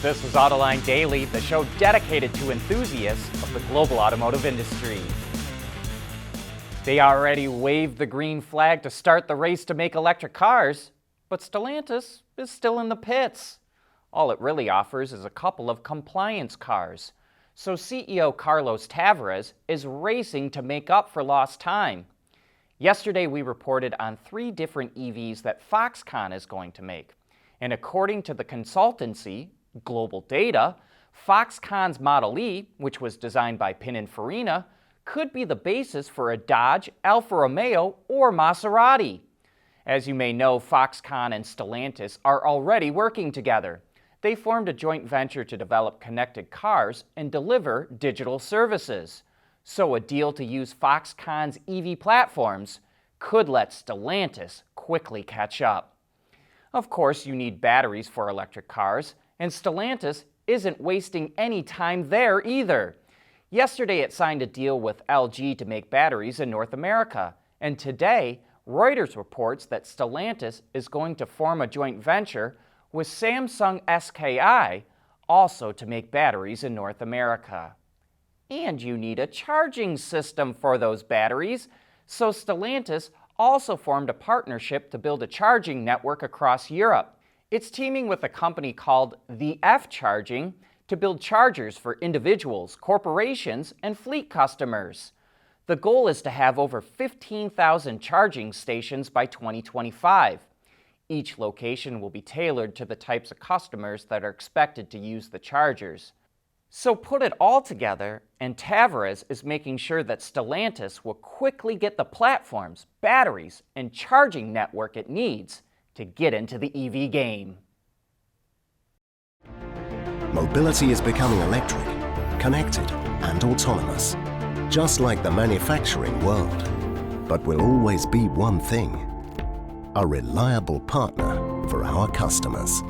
This is Autoline Daily, the show dedicated to enthusiasts of the global automotive industry. They already waved the green flag to start the race to make electric cars, but Stellantis is still in the pits. All it really offers is a couple of compliance cars. So CEO Carlos Tavares is racing to make up for lost time. Yesterday we reported on 3 different EVs that Foxconn is going to make. And according to the consultancy, Global Data, Foxconn's Model E, which was designed by Pininfarina, could be the basis for a Dodge, Alfa Romeo, or Maserati. As you may know, Foxconn and Stellantis are already working together. They formed a joint venture to develop connected cars and deliver digital services. So a deal to use Foxconn's EV platforms could let Stellantis quickly catch up. Of course, you need batteries for electric cars, and Stellantis isn't wasting any time there either. Yesterday it signed a deal with LG to make batteries in North America, and today Reuters reports that Stellantis is going to form a joint venture with Samsung SKI also to make batteries in North America. And you need a charging system for those batteries, so Stellantis also formed a partnership to build a charging network across Europe. It's teaming with a company called The F Charging to build chargers for individuals, corporations, and fleet customers. The goal is to have over 15,000 charging stations by 2025. Each location will be tailored to the types of customers that are expected to use the chargers. So put it all together, and Tavares is making sure that Stellantis will quickly get the platforms, batteries, and charging network it needs to get into the EV game. Mobility is becoming electric, connected, and autonomous, just like the manufacturing world. But will always be one thing: a reliable partner for our customers.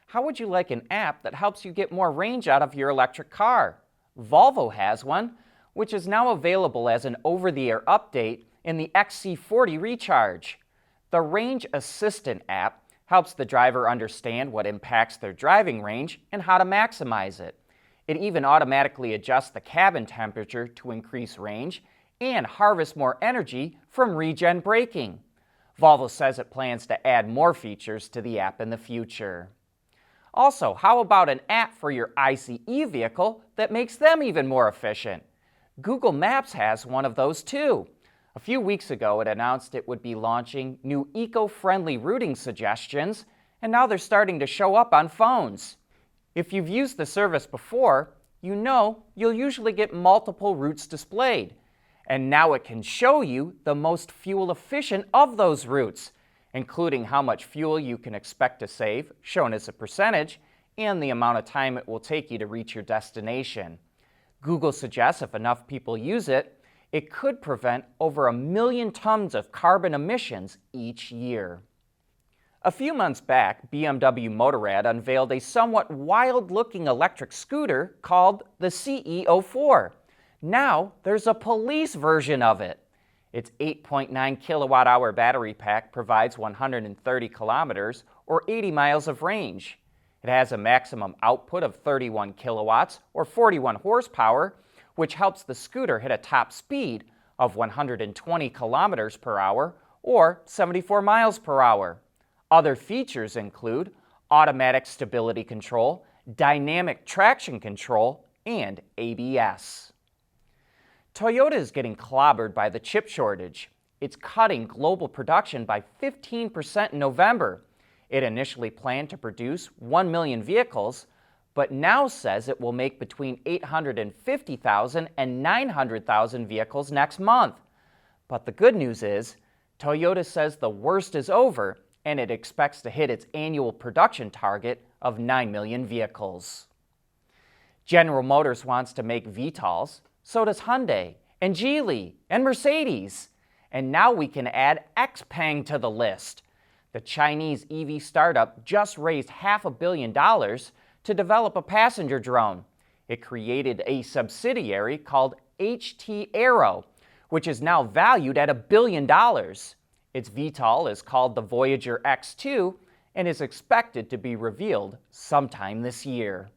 How would you like an app that helps you get more range out of your electric car? Volvo has one, which is now available as an over-the-air update in the XC40 Recharge. The Range Assistant app helps the driver understand what impacts their driving range and how to maximize it. It even automatically adjusts the cabin temperature to increase range and harvest more energy from regen braking. Volvo says it plans to add more features to the app in the future. Also, how about an app for your ICE vehicle that makes them even more efficient? Google Maps has one of those too. A few weeks ago, it announced it would be launching new eco-friendly routing suggestions, and now they're starting to show up on phones. If you've used the service before, you know you'll usually get multiple routes displayed. And now it can show you the most fuel efficient of those routes, including how much fuel you can expect to save, shown as a percentage, and the amount of time it will take you to reach your destination. Google suggests if enough people use it, it could prevent over 1 million tons of carbon emissions each year. A few months back, BMW Motorrad unveiled a somewhat wild-looking electric scooter called the CE04. Now there's a police version of it. Its 8.9 kilowatt-hour battery pack provides 130 kilometers or 80 miles of range. It has a maximum output of 31 kilowatts or 41 horsepower, which helps the scooter hit a top speed of 120 kilometers per hour or 74 miles per hour. Other features include automatic stability control, dynamic traction control, and ABS. Toyota is getting clobbered by the chip shortage. It's cutting global production by 15% in November. It initially planned to produce 1 million vehicles, but now says it will make between 850,000 and 900,000 vehicles next month. But the good news is, Toyota says the worst is over, and it expects to hit its annual production target of 9 million vehicles. General Motors wants to make VTOLs, so does Hyundai, and Geely, and Mercedes. And now we can add XPeng to the list. The Chinese EV startup just raised $500 million to develop a passenger drone. It created a subsidiary called HT Aero, which is now valued at $1 billion. Its VTOL is called the Voyager X2 and is expected to be revealed sometime this year.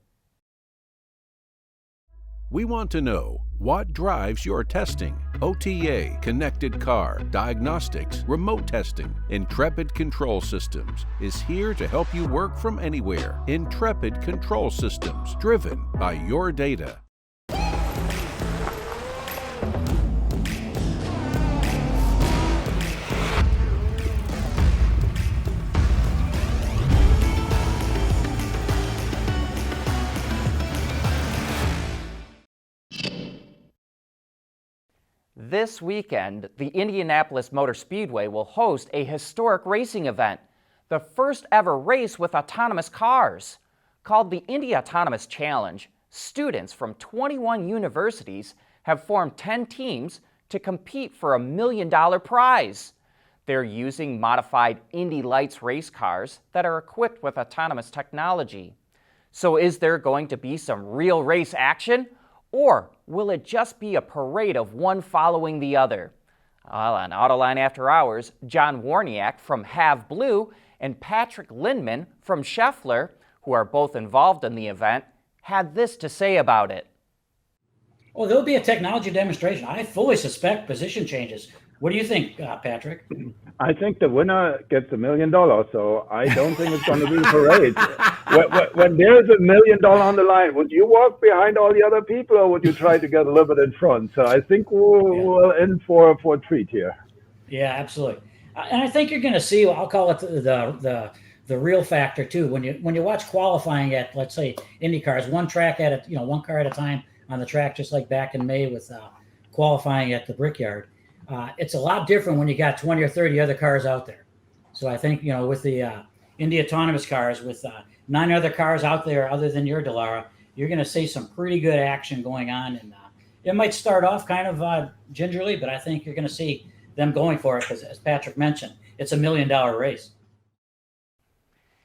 We want to know what drives your testing. OTA, connected car, diagnostics, remote testing. Intrepid Control Systems is here to help you work from anywhere. Intrepid Control Systems, driven by your data. This weekend, the Indianapolis Motor Speedway will host a historic racing event, the first ever race with autonomous cars. Called the Indy Autonomous Challenge, students from 21 universities have formed 10 teams to compete for a $1 million prize. They're using modified Indy Lights race cars that are equipped with autonomous technology. So is there going to be some real race action? Or will it just be a parade of one following the other? Well, on Autoline After Hours, John Warniak from Have Blue and Patrick Lindman from Scheffler, who are both involved in the event, had this to say about it. Well, there'll be a technology demonstration. I fully suspect position changes. What do you think, Patrick? I think the winner gets $1 million, so I don't think it's going to be a parade. When there's $1 million on the line, would you walk behind all the other people, or would you try to get a little bit in front? So I think we're in for a treat here. Yeah, absolutely. And I think you're going to see, I'll call it the real factor too. When you watch qualifying at, let's say, Indy cars, one car at a time on the track, just like back in May with qualifying at the Brickyard. It's a lot different when you got 20 or 30 other cars out there. So I think, with the Indy autonomous cars, with 9 other cars out there other than your Dallara, you're going to see some pretty good action going on. And it might start off kind of gingerly, but I think you're going to see them going for it because, as Patrick mentioned, it's $1 million race.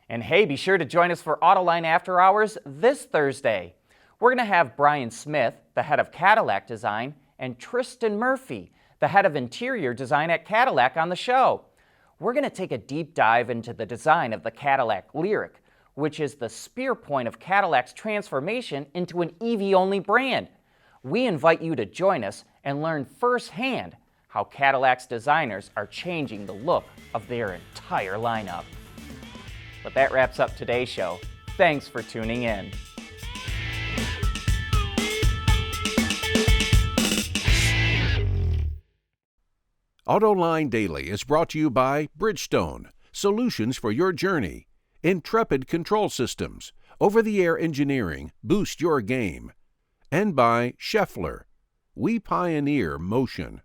And hey, be sure to join us for Autoline After Hours this Thursday. We're going to have Brian Smith, the head of Cadillac Design, and Tristan Murphy, the head of interior design at Cadillac, on the show. We're going to take a deep dive into the design of the Cadillac Lyriq, which is the spear point of Cadillac's transformation into an EV-only brand. We invite you to join us and learn firsthand how Cadillac's designers are changing the look of their entire lineup. But that wraps up today's show. Thanks for tuning in. Autoline Daily is brought to you by Bridgestone, solutions for your journey. Intrepid Control Systems, over-the-air engineering, boost your game. And by Scheffler, we pioneer motion.